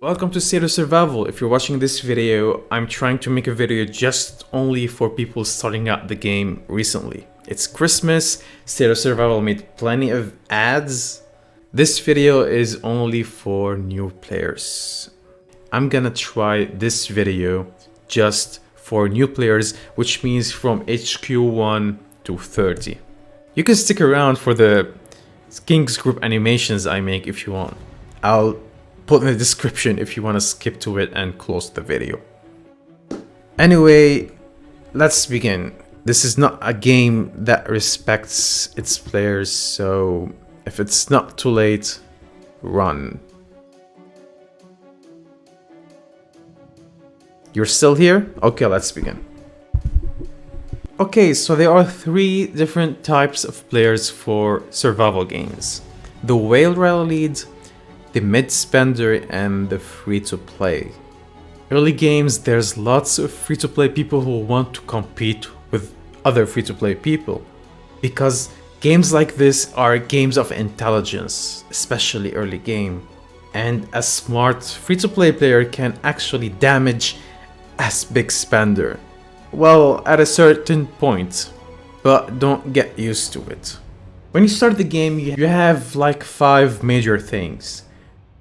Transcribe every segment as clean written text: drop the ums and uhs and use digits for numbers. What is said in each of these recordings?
Welcome to State of Survival. If you're watching this video, I'm trying to make a video just only for people starting out the game recently. It's Christmas, State of Survival made plenty of ads. This video is only for new players. I'm gonna try this video just for new players, which means from HQ1 to 30. You can stick around for the Kings Group animations I make if you want. I'll put in the description if you want to skip to it and close the video. Anyway, let's begin. This is not a game that respects its players, so if it's not too late, run. You're still here? Okay, let's begin. Okay, so there are three different types of players for survival games. The Whale Rider Lead, the mid-spender, and the free-to-play. Early games, there's lots of free-to-play people who want to compete with other free-to-play people. Because games like this are games of intelligence, especially early game. And a smart free-to-play player can actually damage a big spender. Well, at a certain point, but don't get used to it. When you start the game, you have like 5 major things.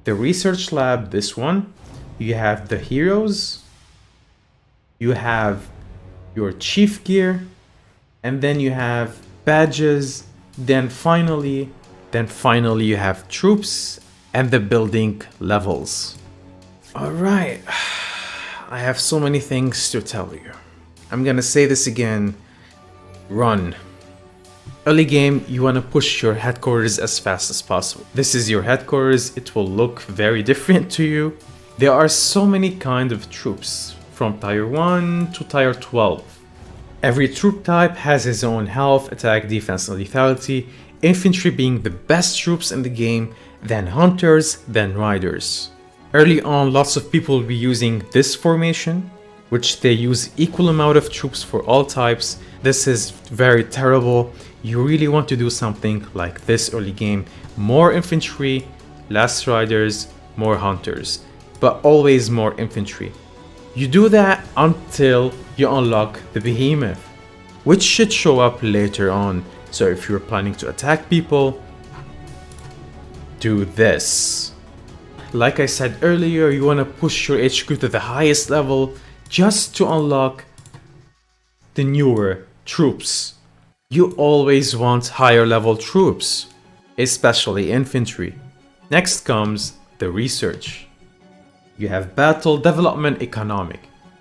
The research lab, this one. You have the heroes. You have your chief gear. And then you have badges. Then finally you have troops and the building levels. Alright, I have so many things to tell you. I'm gonna say this again, run. Early game, you want to push your headquarters as fast as possible. This is your headquarters, it will look very different to you. There are so many kind of troops, from tier 1 to tier 12. Every troop type has his own health, attack, defense, and lethality, infantry being the best troops in the game, then hunters, then riders. Early on, lots of people will be using this formation, which they use equal amount of troops for all types. This is very terrible. You really want to do something like this early game. More infantry, less riders, more hunters, but always more infantry. You do that until you unlock the behemoth, which should show up later on. So if you're planning to attack people, do this. Like I said earlier, you want to push your HQ to the highest level just to unlock the newer troops. You always want higher level troops, especially infantry. Next comes the research. You have battle, development, economic.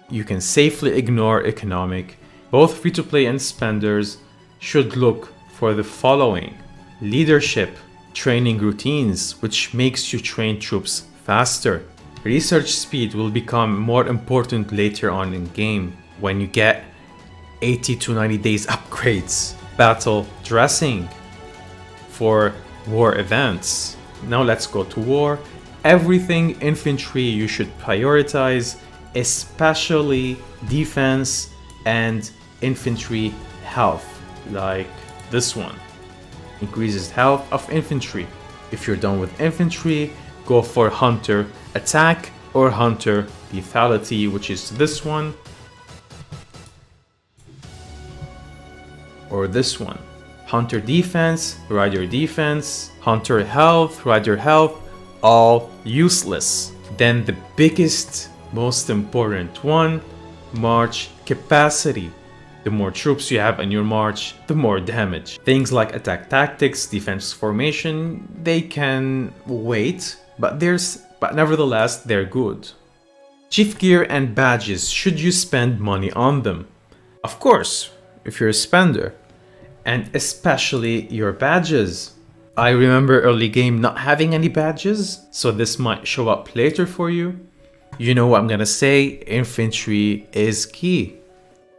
You can safely ignore economic. Both free-to-play and spenders should look for the following. Leadership, training routines, which makes you train troops faster. Research speed will become more important later on in game when you get 80 to 90 days upgrades. Battle dressing for war events. Now let's go to war. Everything infantry you should prioritize, especially defense and infantry health, like this one. Increases health of infantry. If you're done with infantry, go for hunter attack or hunter lethality, which is this one or this one. Hunter defense, hunter health, rider health, all useless. Then the biggest, most important one, march capacity. The more troops you have in your march, the more damage. Things like attack tactics, defense formation, they can wait, but nevertheless, they're good. Chief gear and badges, should you spend money on them? Of course, if you're a spender. And especially your badges. I remember early game not having any badges, so this might show up later for you. You know what I'm gonna say, infantry is key.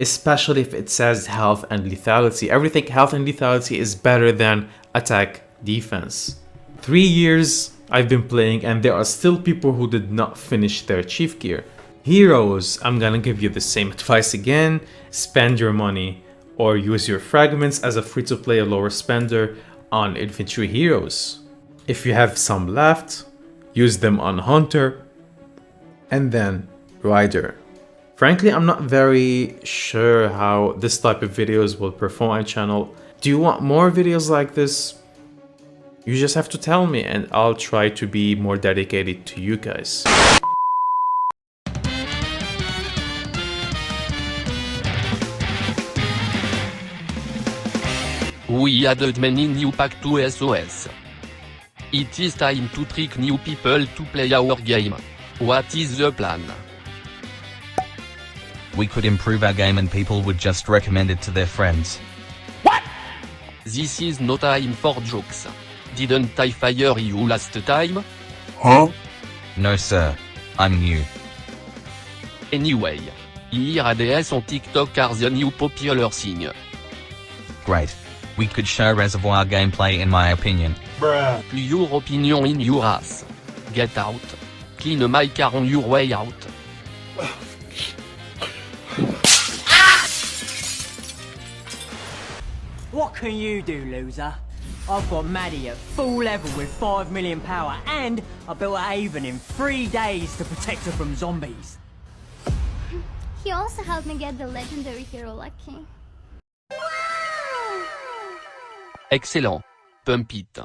Especially if it says health and lethality. Everything health and lethality is better than attack defense. 3 years I've been playing and there are still people who did not finish their chief gear. Heroes, I'm gonna give you the same advice again. Spend your money or use your fragments as a free-to-play lower spender on infantry heroes. If you have some left, use them on hunter and then Ryder. Frankly, I'm not very sure how this type of videos will perform on my channel. Do you want more videos like this? You just have to tell me and I'll try to be more dedicated to you guys. We added many new pack to SOS. It is time to trick new people to play our game. What is the plan? We could improve our game and people would just recommend it to their friends. This is no time for jokes. Didn't I fire you last time? No sir. I'm new. Anyway, here ADS on TikTok are the new popular thing. Great. We could show Reservoir gameplay in my opinion. Your opinion in your ass. Get out. Clean my car on your way out. What can you do, loser? I've got Maddie at full level with 5 million power, and I built a haven in 3 days to protect her from zombies. He also helped me get the legendary hero Lucky. Excellent. Pump it.